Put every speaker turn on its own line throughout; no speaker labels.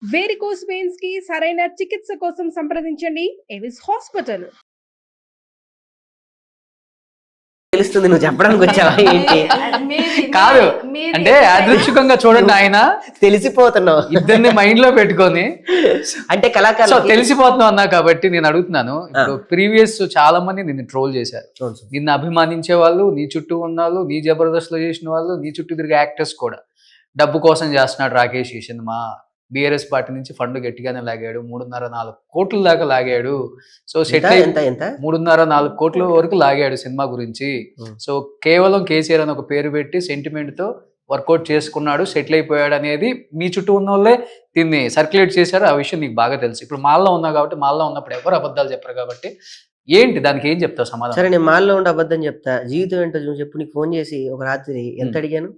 Varicose veins కి సరైన చికిత్స కోసం సంప్రదించండి ఎవిస్ హాస్పిటల్.
తెలుస్తుంది నువ్వు చెప్పడానికి వచ్చావా ఏంటి?
కాదు అంటే యాదృచ్ఛికంగా చూడండి, ఆయన
తెలిసిపోతున్నావు
ఇద్దరిని మైండ్ లో పెట్టుకొని
అంటే కళాకారులు
తెలిసిపోతున్నావు అన్నా కాబట్టి నేను అడుగుతున్నాను. ఇప్పుడు ప్రీవియస్ చాలా మంది నిన్ను ట్రోల్ చేశారు, నిన్ను అభిమానించే వాళ్ళు, నీ చుట్టూ ఉన్న వాళ్ళు, నీ జబర్దస్త్ లో చేసిన వాళ్ళు, నీ చుట్టూ తిరిగే యాక్టర్స్ కూడా డబ్బు కోసం చేస్తున్నాడు రాకేష్ ఈ సినిమా, బీఆర్ఎస్ పార్టీ నుంచి ఫండ్ గట్టిగానే లాగాడు, 3.5-4 కోట్ల దాకా లాగాడు. సో సెట్ 3.5-4 కోట్ల వరకు లాగాడు సినిమా గురించి. సో కేవలం కేసీఆర్ అని ఒక పేరు పెట్టి సెంటిమెంట్ తో వర్కౌట్ చేసుకున్నాడు, సెటిల్ అయిపోయాడు అనేది మీ చుట్టూ ఉన్న వాళ్ళే దీన్ని సర్క్యులేట్ చేశారు. ఆ విషయం నీకు బాగా తెలుసు. ఇప్పుడు మాల్లో ఉన్నావు కాబట్టి, మాల్లో ఉన్నప్పుడు ఎవరు అబద్ధాలు చెప్పరు కాబట్టి ఏంటి దానికి ఏం చెప్తావు సమాధానం?
సరే నేను మాల్లో ఉండి అబద్ధం చెప్తా, జీవితం ఏంటో చెప్పు. నీకు ఫోన్ చేసి ఒక రాత్రి ఎంత అడిగాను?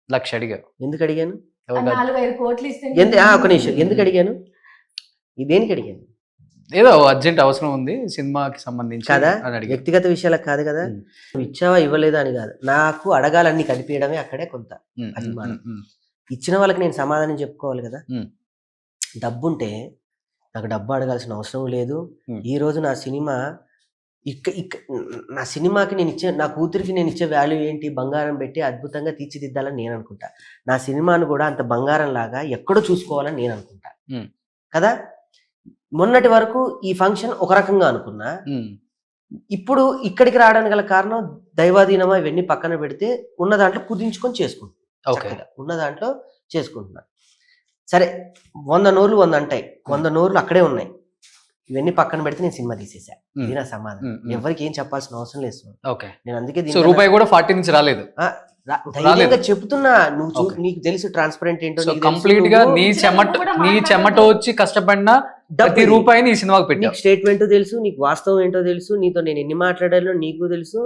1,00,000 అడిగావు.
ఎందుకు అడిగాను?
4-5 కోట్లు ఇస్తే
ఒక నిమిషం, ఎందుకు అడిగాను? దేనికి అడిగాను?
ఏదో అర్జెంట్ అవసరం ఉంది సినిమాకి సంబంధించి
కదా, వ్యక్తిగత విషయాలకు కాదు కదా. నువ్వు ఇచ్చావా ఇవ్వలేదా అని కాదు, నాకు అడగాలన్నీ కనిపించడమే అక్కడే కొంత అభిమానం. ఇచ్చిన వాళ్ళకి నేను సమాధానం చెప్పుకోవాలి కదా. డబ్బుంటే నాకు డబ్బు అడగాల్సిన అవసరం లేదు. ఈ రోజు నా సినిమా నా సినిమాకి నేను ఇచ్చే, నా కూతురికి నేను ఇచ్చే వాల్యూ ఏంటి? బంగారం పెట్టి అద్భుతంగా తీర్చిదిద్దాలని నేను అనుకుంటా. నా సినిమాను కూడా అంత బంగారం లాగా ఎక్కడో చూసుకోవాలని నేను అనుకుంటా కదా. మొన్నటి వరకు ఈ ఫంక్షన్ ఒక రకంగా అనుకున్నా, ఇప్పుడు ఇక్కడికి రావడానికి గల కారణం దైవాధీనమా ఇవన్నీ పక్కన పెడితే ఉన్న దాంట్లో కుదించుకొని చేసుకుంటున్నా, ఉన్న దాంట్లో చేసుకుంటున్నా. సరే 100 నోర్లు 100 అంటాయి, 100 నోర్లు అక్కడే ఉన్నాయి. ఇవన్నీ పక్కన పెడితే నేను సినిమా తీసేసా. ఇది నా సమాధానం. ఎవరికి ఏం చెప్పాల్సిన అవసరం లేదు. నేను అందుకే
రూపాయి కూడా 40 నుంచి రాలేదు,
ధైర్యంగా చెప్తున్నా. నువ్వు నీకు తెలుసు ట్రాన్స్పరెంట్ ఏంటో.
కంప్లీట్ గా నీ చెమట వచ్చి కష్టపడిన ప్రతి రూపాయిని ఈ సినిమాకి పెట్టి,
నీకు స్టేట్మెంట్ తెలుసు, నీకు వాస్తవం ఏంటో తెలుసు, నీతో నేను ఎన్ని మాట్లాడాలో నీకు తెలుసు.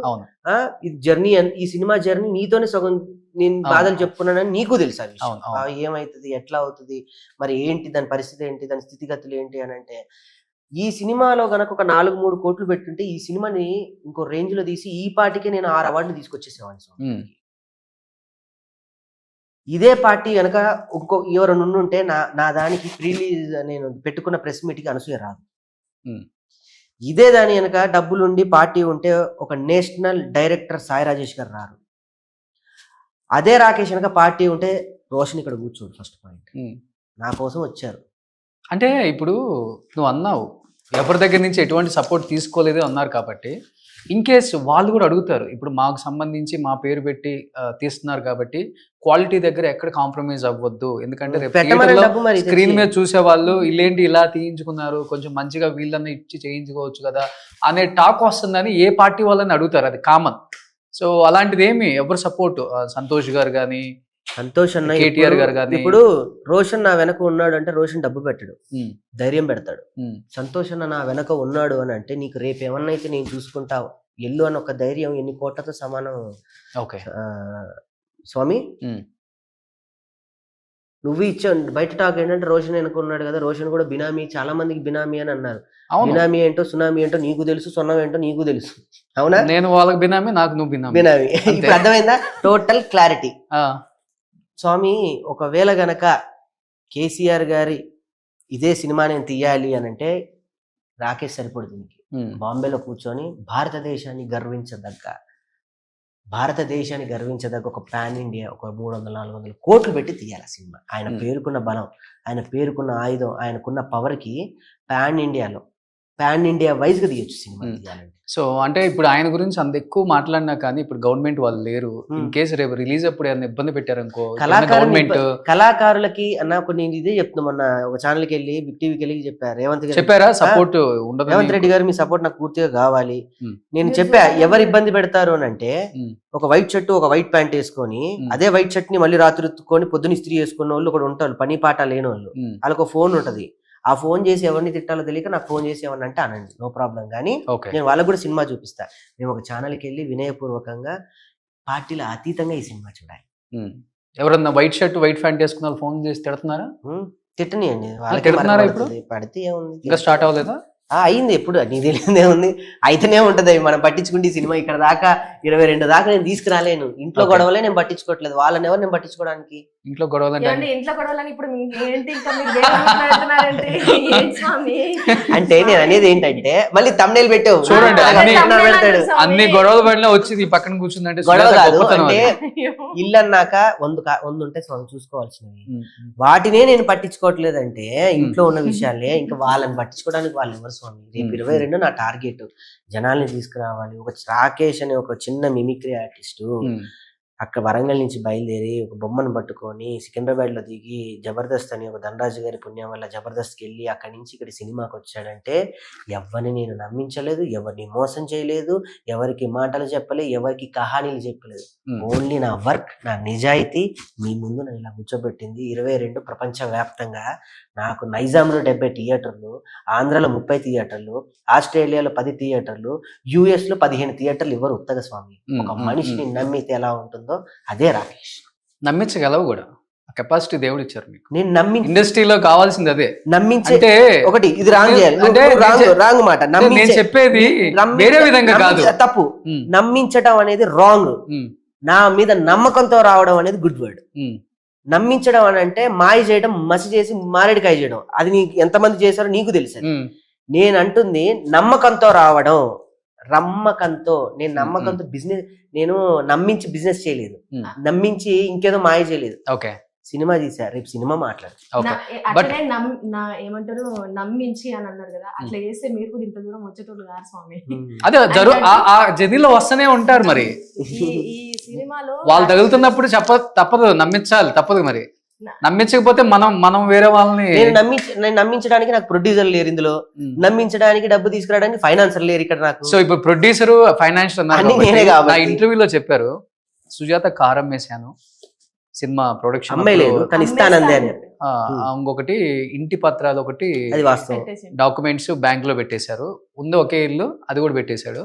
ఇది జర్నీ, ఈ సినిమా జర్నీ నీతోనే సగం నేను బాధలు చెప్పుకున్నానని నీకు తెలుసు. అవి ఏమైతుంది, ఎట్లా అవుతుంది, మరి ఏంటి దాని పరిస్థితి ఏంటి, దాని స్థితిగతులు ఏంటి అని అంటే, ఈ సినిమాలో గనక ఒక 4-3 కోట్లు పెట్టుంటే ఈ సినిమాని ఇంకో రేంజ్ లో తీసి ఈ పార్టీకే నేను 6 అవార్డులు తీసుకొచ్చేసేవాడిని. ఇదే పార్టీ వెనక ఇంకో ఎవరైనా ఉంటే నా దానికి ప్రీలీజ్ నేను పెట్టుకున్న ప్రెస్ మీట్కి అనసూయ రాదు. ఇదే దాని వెనక డబ్బులుండి పార్టీ ఉంటే ఒక నేషనల్ డైరెక్టర్ సాయి రాజేష్ గారు రారు. అదే రాకేష్ వెనక పార్టీ ఉంటే రోషన్ ఇక్కడ కూర్చోడు. ఫస్ట్ పాయింట్, నా కోసం వచ్చారు.
అంటే ఇప్పుడు నువ్వు అన్నావు ఎవరి దగ్గర నుంచి ఎటువంటి సపోర్ట్ తీసుకోలేదు అన్నారు కాబట్టి, ఇన్ కేస్ వాళ్ళు కూడా అడుగుతారు, ఇప్పుడు మాకు సంబంధించి మా పేరు పెట్టి తీస్తున్నారు కాబట్టి క్వాలిటీ దగ్గర ఎక్కడ కాంప్రమైజ్ అవ్వద్దు, ఎందుకంటే స్క్రీన్ మీద చూసే వాళ్ళు ఇల్లేంటి ఇలా తీయించుకున్నారు, కొంచెం మంచిగా వీళ్ళని ఇచ్చి చేయించుకోవచ్చు కదా అనే టాక్ వస్తుందని ఏ పార్టీ వాళ్ళని అడుగుతారు, అది కామన్. సో అలాంటిది ఏమి ఎవరు సపోర్ట్, సంతోష్ గారు కానీ,
సంతోష్ అన్న,
కేటీఆర్ గారు కానీ.
ఇప్పుడు రోషన్ నా వెనక ఉన్నాడు అంటే రోషన్ డబ్బు పెట్టాడు, ధైర్యం పెడతాడు. సంతోష్ అన్న నా వెనక ఉన్నాడు అని అంటే నీకు రేపు ఏమన్నా అయితే నేను చూసుకుంటావు ఎల్లు అని ఒక ధైర్యం ఎన్ని కోట్లతో సమానం. స్వామి నువ్వు ఇచ్చావు. బయట టాక్ ఏంటంటే రోషన్ వెనక ఉన్నాడు కదా, రోషన్ కూడా బినామీ, చాలా మందికి బినామీ అని అన్నారు. బినామీ ఏంటో సునామీ ఏంటో నీకు తెలుసు, సొన్నం ఏంటో నీకు తెలుసు. అవునా?
నేను వాళ్ళకి బినామీ, నాకు నువ్వు బినామీ.
ఇప్పుడు అర్థమైందా? Total clarity. స్వామి ఒకవేళ గనక కేసీఆర్ గారి ఇదే సినిమా నేను తీయాలి అని అంటే రాకేష్ సరిపడు దీనికి. బాంబేలో కూర్చొని భారతదేశాన్ని గర్వించదగ్గ ఒక పాన్ ఇండియా ఒక 300-400 కోట్లు పెట్టి తీయాలి సినిమా. ఆయన పేరుకున్న బలం, ఆయన పేరుకున్న ఆయుధం, ఆయనకున్న పవర్కి పాన్ ఇండియా వైజ్ గా తీయొచ్చు సినిమా తీయాలంటే.
సో అంటే ఇప్పుడు ఆయన గురించి అంత ఎక్కువ మాట్లాడినా కానీ ఇప్పుడు గవర్నమెంట్ వాళ్ళు లేరు. ఇన్ కేసు రేపు రిలీజ్ అప్పుడు ఏమైనా ఇబ్బంది పెట్టారనుకో గవర్నమెంట్
కళాకారులకి అన్న నేను ఇదే చెప్తున్నా. మొన్న ఒక ఛానల్కి వెళ్ళి బిగ్ టీవీకి వెళ్ళి చెప్పారు, రేవంత్ గారు
చెప్పారా సపోర్ట్ ఉండదు,
రేవంత్ రెడ్డి గారు మీ సపోర్ట్ నాకు పూర్తిగా కావాలి. నేను చెప్పా ఎవరు ఇబ్బంది పెడతారు అని అంటే, ఒక వైట్ షర్ట్ ఒక వైట్ ప్యాంట్ వేసుకొని అదే వైట్ షర్ట్ ని మళ్ళీ రాత్రి ఉత్తుకొని పొద్దున ఇస్త్రీ చేసుకున్న వాళ్ళు ఒకటి ఉంటారు, పని పాట లేని వాళ్ళు. వాళ్ళకు ఫోన్ ఉంటది, ఆ ఫోన్ చేసి ఎవరిని తిట్టాలో తెలియక నాకు ఫోన్ చేసి ఎవరిని అంటే అనండి, నో ప్రాబ్లం. కానీ నేను వాళ్ళకు కూడా సినిమా చూపిస్తా. మేము ఒక ఛానల్కి వెళ్ళి వినయపూర్వకంగా పార్టీల అతీతంగా ఈ సినిమా చూడాలి.
ఎవరన్నా వైట్ షర్ట్ వైట్ ప్యాంట్ వేసుకున్న ఫోన్ చేసి తిడుతున్నారా?
తిట్టనియండి, పడితే ఏముంది,
ఇంకా స్టార్ట్ అవ్వలేదా?
అయింది. ఎప్పుడు నీ తెలియదే ఉంది, అయితేనే ఉంటది. మనం పట్టించుకుంటే ఈ సినిమా ఇక్కడ దాకా 22 దాకా నేను తీసుకురాలేను. ఇంట్లో గొడవలే నేను పట్టించుకోవట్లేదు, వాళ్ళని ఎవరు నేను పట్టించుకోవడానికి.
ఇంట్లో గొడవలు అంటే
ఏమండి ఇంట్లో గొడవలని ఇప్పుడు ఏంటి ఇంకా మీరు వేరే మాట్లాడుతున్నారంటే ఏంటి స్వామి?
అంటే నేను అనేది ఏంటంటే మళ్ళీ తమ్నేల్ పెట్టావు
చూడండి,
అలాగే
అన్ని-
తమ్నేల్ పెడతాడు.
అన్ని గొడవలు పడినా వచ్చి ఈ పక్కన కూర్చుందంటే
గొడవ
సుజాత
కాదు
గొప్పతనం
అంటే
అది.
ఇల్లు అన్నాక వంద ఉంటే స్వామి చూసుకోవాల్సినవి,
ఉమ్,
వాటినే నేను పట్టించుకోవట్లేదంటే ఇంట్లో ఉన్న విషయాలే ఇంకా వాళ్ళని పట్టించుకోవడానికి వాళ్ళు ఎవరు స్వామి. రేపు 22 నా టార్గెట్ జనాల్ని తీసుకురావాలి. ఒక రాకేష్ అనే ఒక చిన్న మిమిక్రీ ఆర్టిస్టు
ఉమ్,
అక్కడ వరంగల్ నుంచి బయలుదేరి ఒక బొమ్మను పట్టుకొని సికింద్రాబాద్ లో దిగి జబర్దస్త్ అని ఒక ధనరాజు గారి పుణ్యం వల్ల జబర్దస్త్కి వెళ్ళి అక్కడి నుంచి ఇక్కడ సినిమాకి వచ్చాడంటే ఎవరిని నేను నమ్మించలేదు, ఎవరిని మోసం చేయలేదు, ఎవరికి మాటలు చెప్పలేదు, ఎవరికి కహానీలు చెప్పలేదు.
ఉమ్.
ఓన్లీ నా వర్క్, నా నిజాయితీ మీ ముందు నన్ను ఇలా కూర్చోబెట్టింది. 22 ప్రపంచ వ్యాప్తంగా నాకు నైజాంలో 70 థియేటర్లు, ఆంధ్రాలో 30 థియేటర్లు, ఆస్ట్రేలియాలో 10 థియేటర్లు, US లో 15 థియేటర్లు ఇవ్వరు ఉత్తగ స్వామి.
ఉమ్,
ఒక
ఉమ్,
మనిషిని
ఉమ్.
నమ్మితే ఎలా ఉంటుందో అదే రాకేష్.
నమ్మించగలవు కూడా, కెపాసిటీ దేవుడు ఇచ్చారు మీకు.
నేను
ఇండస్ట్రీలో కావాల్సింది అదే.
నమ్మించే
అంటే
ఒకటి ఇది రాంగ్ చేయాలి,
అంటే
రాంగ్ మాట.
నేను చెప్పేది వేరే విధంగా కాదు.
తప్పు.
ఉమ్,
నమ్మించడం అనేది రాంగ్.
ఉమ్,
నా మీద నమ్మకంతో రావడం అనేది గుడ్ వర్డ్.
ఉమ్,
నమ్మించడం అని అంటే మాయ చేయడం, మసి చేసి మారేడుకాయ చేయడం. అది నీకు ఎంతమంది చేశారో నీకు తెలుసు.
ఉమ్,
నేను అంటుంది నమ్మకంతో రావడం. నేను నమ్మకంతో బిజినెస్, నేను నమ్మించి బిజినెస్ చేయలేదు,
ఉమ్.
నమ్మించి ఇంకేదో మాయ చేయలేదు.
ఓకే
సినిమా తీసా, రేపు సినిమా మాట్లాడు.
ఓకే.
అట్లనే ఏమంటారు నమ్మించి అని అన్నారు కదా, అట్లా చేస్తే మీరు కూడా ఇంత దూరం వచ్చేటోళ్ళు కాదు స్వామి.
అదే ఆ జర్నీలో వస్తూనే ఉంటారు మరి.
ఈ సినిమాలో
వాళ్ళు తగులుతున్నప్పుడు తప్పదు, నమ్మించాలి, తప్పదు మరి. నమ్మించకపోతే మనం వేరే వాళ్ళని
నేను నమ్మించడానికి నాకు ప్రొడ్యూసర్ లేరు ఇందులో, నమ్మించడానికి డబ్బు తీసుకురావడానికి ఫైనాన్సర్ లేరు ఇక్కడ నాకు.
సో ఇప్పుడు ప్రొడ్యూసర్ ఫైనాన్షియల్
అన్ని నేనే
నా
కాబట్టి.
ఇంటర్వ్యూలో చెప్పారు, సుజాత కారం వేసాను సినిమా ప్రొడక్షన్
అమ్మాయి లేదు కానీ ఇస్తానందే అని.
ఇంకొకటి ఇంటి పత్రాలు ఒకటి
అది వాస్తవం.
పెట్టేసి
డాక్యుమెంట్స్ బ్యాంక్ లో పెట్టేశారు, ఉంది ఒకే ఇల్లు, అది కూడా పెట్టేశాడు.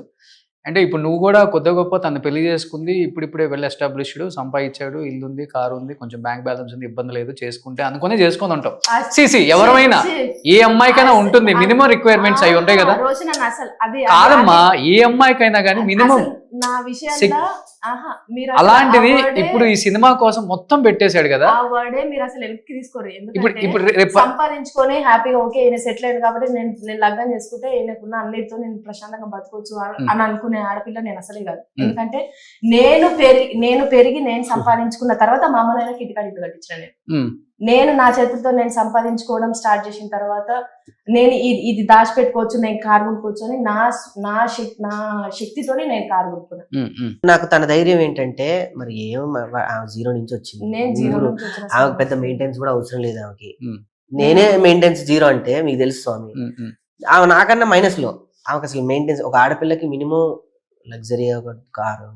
అంటే ఇప్పుడు నువ్వు కూడా కొద్ది గొప్ప తను పెళ్లి చేసుకుంది, ఇప్పుడిప్పుడే వెల్ ఎస్టాబ్లిష్డ్, సంపాదించాడు, ఇల్లు ఉంది, కారు ఉంది, కొంచెం బ్యాంక్ బ్యాలెన్స్ ఉంది, ఇబ్బంది లేదు, చేసుకుంటే అనుకుని చేసుకొని ఉంటాం. సిసి ఎవరైనా ఏ అమ్మాయికైనా ఉంటుంది, మినిమం రిక్వైర్మెంట్స్ అవి ఉంటాయి కదా.
రోజు నన్ను అసలు అది
కాదమ్మా, ఏ అమ్మాయికైనా కానీ మినిమం
అసలు నా విషయంలో మీరు అసలు
అలాంటిది
ఆ word ఏ-
ఇప్పుడు ఈ సినిమా కోసం మొత్తం పెట్టేశాడు కదా.
ఆ వర్డే మీరు అసలు వెనక్కి తీసుకోరు.
ఇప్పుడు
ఎందుకంటే
రేపు
సంపాదించుకొని హ్యాపీగా ఓకే ఈయన సెటిల్ అయ్యాడు కాబట్టి నేను లగ్నం చేసుకుంటే ఈయనకున్న అన్నిటితో నేను ప్రశాంతంగా బతకొచ్చు అని అనుకునే ఆడపిల్ల నేను అసలే కాదు. ఎందుకంటే నేను పెరిగి నేను సంపాదించుకున్న తర్వాత మా అమ్మ నాయనకి ఇంటికాడ ఇల్లు కట్టించిన నేను నా చేతులతో నేను సంపాదించుకోవడం స్టార్ట్ చేసిన తర్వాత నేను ఇది దాచిపెట్టుకోవచ్చు, నేను కారు కొనుక్కోవచ్చు అని నా శక్తితోనే నేను కారు కొనుక్కున్నాను.
నాకు తన ధైర్యం ఏంటంటే మరి జీరో నుంచి వచ్చింది.
నేను జీరో నుంచి వచ్చిన
ఆమెకు పెద్ద మెయింటెనెన్స్ కూడా అవసరం లేదు ఆమెకి. నేనే మెయింటెనెన్స్ జీరో అంటే మీకు తెలుసు స్వామి. ఆమె నాకన్నా మైనస్ లో. ఆమెకు అసలు మెయింటెనెన్స్, ఒక ఆడపిల్లకి మినిమం లగ్జరీ ఒక కారు,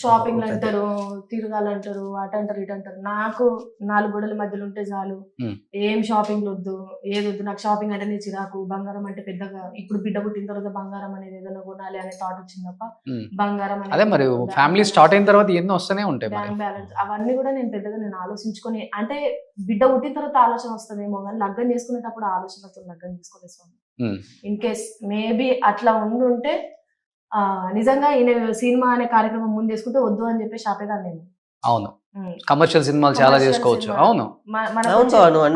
షాపింగ్ అంటారు, తిరగాలంటారు, అటు అంటారు ఇటు అంటారు. నాకు 4 గోడల మధ్యలో ఉంటే చాలు, ఏం షాపింగ్ వద్దు, ఏది వద్దు. నాకు షాపింగ్ అంటేనే చిరాకు. బంగారం అంటే పెద్దగా ఇప్పుడు బిడ్డ పుట్టిన తర్వాత బంగారం అనేది ఏదైనా కొనాలి అనే థాట్ వచ్చింది తప్ప బంగారం
అదే మరి ఫ్యామిలీ స్టార్ట్ అయిన తర్వాత ఎన్నో వస్తూనే ఉంటాయి.
బ్యాంక్ బ్యాలెన్స్ అవన్నీ కూడా నేను పెద్దగా ఆలోచించుకొని, అంటే బిడ్డ పుట్టిన తర్వాత ఆలోచన వస్తుందేమో కానీ లగ్గం చేసుకునేటప్పుడు ఆలోచనతో లగ్గం చేసుకోలేదు. ఇన్ కేస్ మేబీ అట్లా ఉండుంటే నిజంగా ఈయన సినిమా అనే కార్యక్రమం ముందు చేసుకుంటే వద్దు అని చెప్పేసి ఆపేదాన్ని నేను.
అవును, కమర్షియల్ సినిమాలు చాలా చేసుకోవచ్చు. అవును,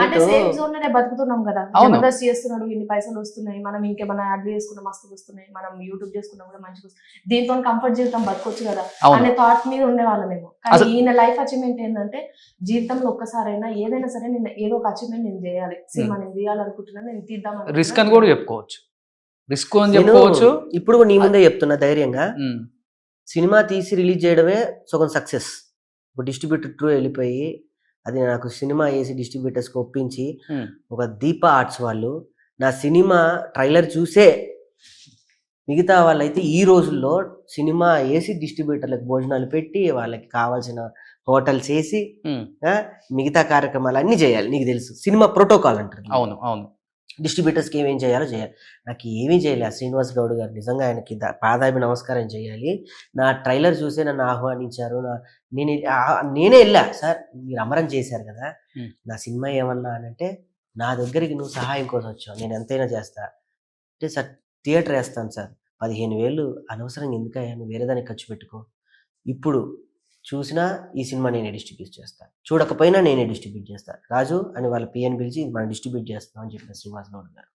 అంటే సేమ్ జోన్ లోనే బతుకుతున్నాం కదా. జబర్దస్త్ చేస్తున్నాడు, ఇన్ని పైసలు వస్తున్నాయి, మనం ఇంకేమైనా యాడ్ చేసుకున్న మస్తు వస్తున్నాయి, మనం యూట్యూబ్ చేసుకున్నా కూడా మంచిగా వస్తుంది, దీంతో కంఫర్ట్ జీవితం బతకొచ్చు కదా అనే థాట్ మీద ఉండేవాళ్ళమేమో. కానీ ఈయన లైఫ్ అచీవ్మెంట్ ఏంటంటే జీవితంలో ఒక్కసారైనా ఏదైనా సరే నేను ఏదో ఒక అచీవ్మెంట్ నేను చేయాలి, సినిమా నేను తీయాలనుకుంటున్నాను, నేను తీద్దాం.
రిస్క్ అని కూడా చెప్పుకోవచ్చు, రిస్క్ అని చెప్పుకోవచ్చు.
ఇప్పుడు నీ ముందే చెప్తున్నా ధైర్యంగా, సినిమా తీసి రిలీజ్ చేయడమే సగం సక్సెస్. ఒక డిస్ట్రిబ్యూటర్ త్రూ వెళ్ళిపోయి అది నాకు సినిమా వేసి డిస్ట్రిబ్యూటర్స్కి ఒప్పించి ఒక దీప ఆర్ట్స్ వాళ్ళు నా సినిమా ట్రైలర్ చూసే మిగతా వాళ్ళైతే ఈ రోజుల్లో సినిమా వేసి డిస్ట్రిబ్యూటర్లకు భోజనాలు పెట్టి వాళ్ళకి కావాల్సిన హోటల్స్ వేసి మిగతా కార్యక్రమాలు అన్ని చేయాలి. నీకు తెలుసు సినిమా ప్రోటోకాల్ అంటారు.
అవును అవును,
డిస్ట్రిబ్యూటర్స్కి ఏమేం చేయాలో చేయాలి. నాకు ఏమీ చేయలేదు శ్రీనివాస్ గౌడ్ గారు, నిజంగా ఆయనకి పాదాభి నమస్కారం చేయాలి. నా ట్రైలర్ చూసే నన్ను ఆహ్వానించారు. నేనే వెళ్ళా, సార్ మీరు అమరం చేశారు కదా, నా సినిమా ఏమన్నా అని అంటే, నా దగ్గరికి నువ్వు సహాయం కోసం వచ్చావు, నేను ఎంతైనా చేస్తా అంటే, సార్ థియేటర్ వేస్తాను సార్, 15,000 అనవసరంగా ఎందుకయ్యా, నువ్వు వేరే దానికి ఖర్చు పెట్టుకో, ఇప్పుడు చూసినా ఈ సినిమా నేనే డిస్ట్రిబ్యూట్ చేస్తాను, చూడకపోయినా నేనే డిస్ట్రిబ్యూట్ చేస్తాను, రాజు అని వాళ్ళ పిఎన్ పిలిచి మనం డిస్ట్రిబ్యూట్ చేస్తాం అని చెప్పిన శ్రీనివాస్ గౌడ్ గారు.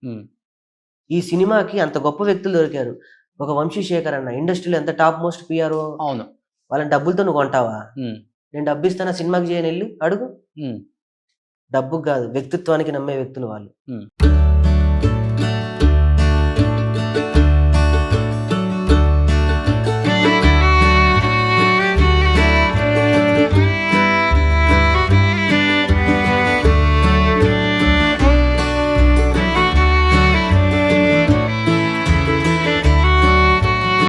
ఈ సినిమాకి అంత గొప్ప వ్యక్తులు దొరికారు. ఒక వంశీశేఖర్ అన్న ఇండస్ట్రీలో ఎంత టాప్ మోస్ట్ పిఆర్ఓ.
అవును.
వాళ్ళని డబ్బులతో నువ్వు కొంటావా? నేను డబ్బు ఇస్తానా సినిమాకి చేయని వెళ్ళి అడుగు. డబ్బుకు కాదు, వ్యక్తిత్వానికి నమ్మే వ్యక్తులు వాళ్ళు.